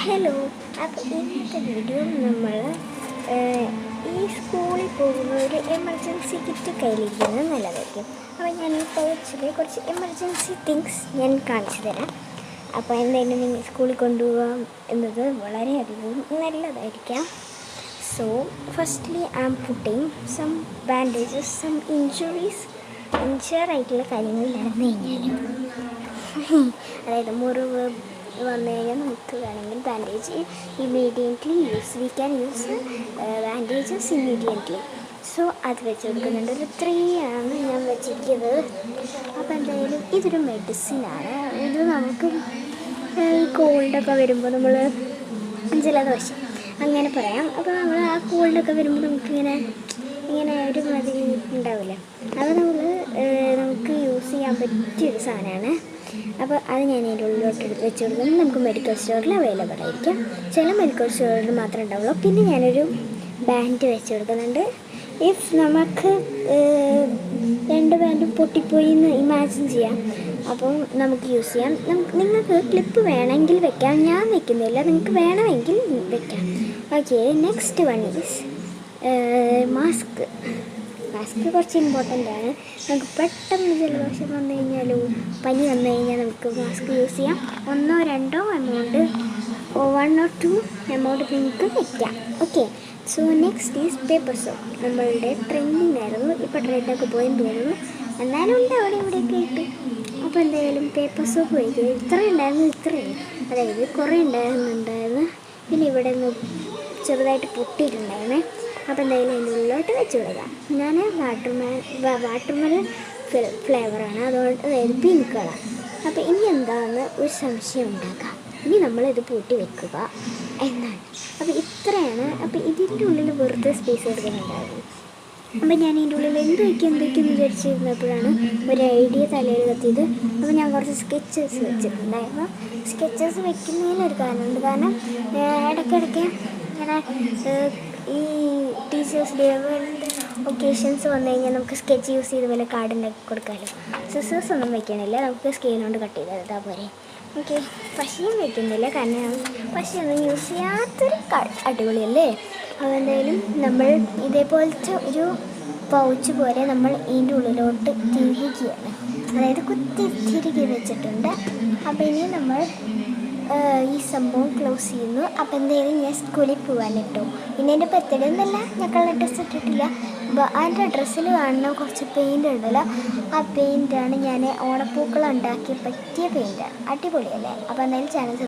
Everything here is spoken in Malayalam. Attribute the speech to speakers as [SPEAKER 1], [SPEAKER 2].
[SPEAKER 1] ഹലോ. അപ്പോൾ ഇന്നത്തെ വീഡിയോ നമ്മൾ ഈ സ്കൂളിൽ പോകുന്ന ഒരു എമർജൻസി കിറ്റ് കയ്യിലിരിക്കുന്നത് നല്ലതായിരിക്കും. അപ്പോൾ ഞാൻ ഈ പൗച്ചിൽ കുറച്ച് എമർജൻസി തിങ്സ് ഞാൻ കാണിച്ചു തരാം. അപ്പോൾ എന്തായാലും നിങ്ങൾ സ്കൂളിൽ കൊണ്ടുപോകാം എന്നത് വളരെയധികം നല്ലതായിരിക്കാം. So firstly I am putting some bandages, some ഇഞ്ചറായിട്ടുള്ള കാര്യങ്ങൾ നടന്നു കഴിഞ്ഞാലും അതായത് മുറിവ് വന്നു കഴിഞ്ഞാൽ നമുക്ക് വേണമെങ്കിൽ bandage immediately we can use bandages immediately. So അത് വെച്ച് കൊടുക്കുന്നുണ്ട്. ഒരു 3 ആണ് ഞാൻ വെച്ചിരിക്കുന്നത്. അപ്പോൾ എന്തായാലും ഇതൊരു മെഡിസിനാണ്. ഇത് നമുക്ക് കോൾഡൊക്കെ വരുമ്പോൾ നമ്മൾ ജലദോഷം അങ്ങനെ പറയാം. അപ്പോൾ നമ്മൾ ആ കോൾഡൊക്കെ വരുമ്പോൾ നമുക്കിങ്ങനെ ഒരു മാതിരി ഉണ്ടാവില്ല. അത് നമുക്ക് യൂസ് ചെയ്യാൻ പറ്റിയൊരു സാധനമാണ്. അപ്പോൾ അത് ഞാൻ അതിൻ്റെ ഉള്ളിലോട്ട് എടുത്ത് വെച്ച് കൊടുക്കുന്നത് നമുക്ക് മെഡിക്കൽ സ്റ്റോറിൽ അവൈലബിൾ ആയിരിക്കും. ചില മെഡിക്കൽ സ്റ്റോറിൽ മാത്രമേ ഉണ്ടാവുള്ളൂ. പിന്നെ ഞാനൊരു ബാൻഡ് വെച്ച് കൊടുക്കുന്നുണ്ട്. ഇഫ് നമുക്ക് 2 ബാൻഡും പൊട്ടിപ്പോയി എന്ന് ഇമാജിൻ ചെയ്യാം. അപ്പോൾ നമുക്ക് യൂസ് ചെയ്യാം. നിങ്ങൾക്ക് ക്ലിപ്പ് വേണമെങ്കിൽ വെക്കാം, ഞാൻ വെക്കുന്നില്ല. നിങ്ങൾക്ക് വേണമെങ്കിൽ വെക്കാം. Okay, next one is mask കുറച്ച് ഇമ്പോർട്ടൻ്റ് ആണ്. നമുക്ക് പെട്ടെന്ന് ജലദോഷം വന്നു കഴിഞ്ഞാലോ പനി വന്നു കഴിഞ്ഞാൽ നമുക്ക് മാസ്ക് യൂസ് ചെയ്യാം. 1 or 2 എമൗണ്ട് 1 or 2 എമൗണ്ട് നിങ്ങൾക്ക് വയ്ക്കാം. Okay, so next is paper soap. നമ്മളുടെ ട്രെൻഡിങ് ആയിരുന്നു, ഇപ്പോൾ ട്രെൻഡൊക്കെ പോയെന്ന് തോന്നുന്നു, എന്നാലും ഉണ്ട് അവിടെ ഇവിടെയൊക്കെ ഇട്ട്. അപ്പോൾ എന്തായാലും പേപ്പർ സോപ്പ് വയ്ക്കുക. ഇത്രയും അതായത് കുറേ ഉണ്ടായിരുന്നു. പിന്നെ ഇവിടെ നിന്ന് ചെറുതായിട്ട് പൊട്ടിയിട്ടുണ്ടായിരുന്നേ. അപ്പോൾ എന്തായാലും അതിൻ്റെ ഉള്ളിലോട്ട് വെച്ച് കൊടുക്കാം. ഞാൻ വാട്ടർമെലൺ ഫ്ലേവറാണ്, അതുകൊണ്ട് അതായത് പിങ്ക് കളർ. അപ്പോൾ ഇനി എന്താണെന്ന് ഒരു സംശയം ഉണ്ടാക്കാം. ഇനി നമ്മളിത് പൂട്ടി വെക്കുക എന്നാണ്. അപ്പോൾ ഇത്രയാണ്. അപ്പോൾ ഇതിൻ്റെ ഉള്ളിൽ വെറുതെ സ്പേസ് കൊടുക്കുന്നുണ്ടായിരുന്നു. അപ്പോൾ ഞാൻ ഇതിൻ്റെ ഉള്ളിൽ എന്ത് വയ്ക്കും വിചാരിച്ചിരുന്നപ്പോഴാണ് ഒരു ഐഡിയ തലയിൽ കത്തിയത്. അപ്പോൾ ഞാൻ കുറച്ച് സ്കെച്ചസ് വെച്ചിട്ടുണ്ടായിരുന്നു. സ്കെച്ചസ് വെക്കുന്നതിനൊരു കാരണമുണ്ട്. കാരണം ഇടയ്ക്കിടയ്ക്ക് ഇങ്ങനെ ഈ ടീച്ചേഴ്സ് ഡേ ഒക്കേഷൻസ് വന്നു കഴിഞ്ഞാൽ നമുക്ക് സ്കെച്ച് യൂസ് ചെയ്ത് പോലെ കാർഡ് ഉണ്ടാക്കി കൊടുക്കാമല്ലോ. സിസേഴ്സ് ഒന്നും വെക്കണില്ല, നമുക്ക് സ്കെയിൽ കൊണ്ട് കട്ട് ചെയ്തെടുത്താൽ പോരെ. ഓക്കെ, പശയും വെക്കുന്നില്ല, കാരണം പശയൊന്നും യൂസ് ചെയ്യാത്തൊരു അടിപൊളിയല്ലേ. അപ്പോൾ എന്തായാലും നമ്മൾ ഇതേപോലത്തെ ഒരു പൗച്ച് പോലെ നമ്മൾ ഇതിൻ്റെ ഉള്ളിലോട്ട് തിരികെയാണ്, അതായത് തിരികെ വെച്ചിട്ടുണ്ട്. അപ്പോൾ ഇനി നമ്മൾ ഈ സംഭവം ക്ലോസ് ചെയ്യുന്നു. അപ്പോൾ എന്തായാലും ഞാൻ സ്കൂളിൽ പോകാനിട്ടു. പിന്നെ എൻ്റെ ബർത്ത്ഡേ ഒന്നല്ല, ഞാൻ കളർ ഡ്രസ്സ് ഇട്ടിട്ടില്ല. അതിൻ്റെ ഡ്രസ്സിൽ കാണുന്ന കുറച്ച് പെയിൻ്റ് ഉണ്ടല്ലോ, ആ പെയിൻ്റാണ് ഞാൻ ഓണപ്പൂക്കളം ഉണ്ടാക്കി പറ്റിയ പെയിൻ്റാണ്. അടിപൊളിയല്ലേ. അപ്പോൾ എന്തായാലും ചാനൽ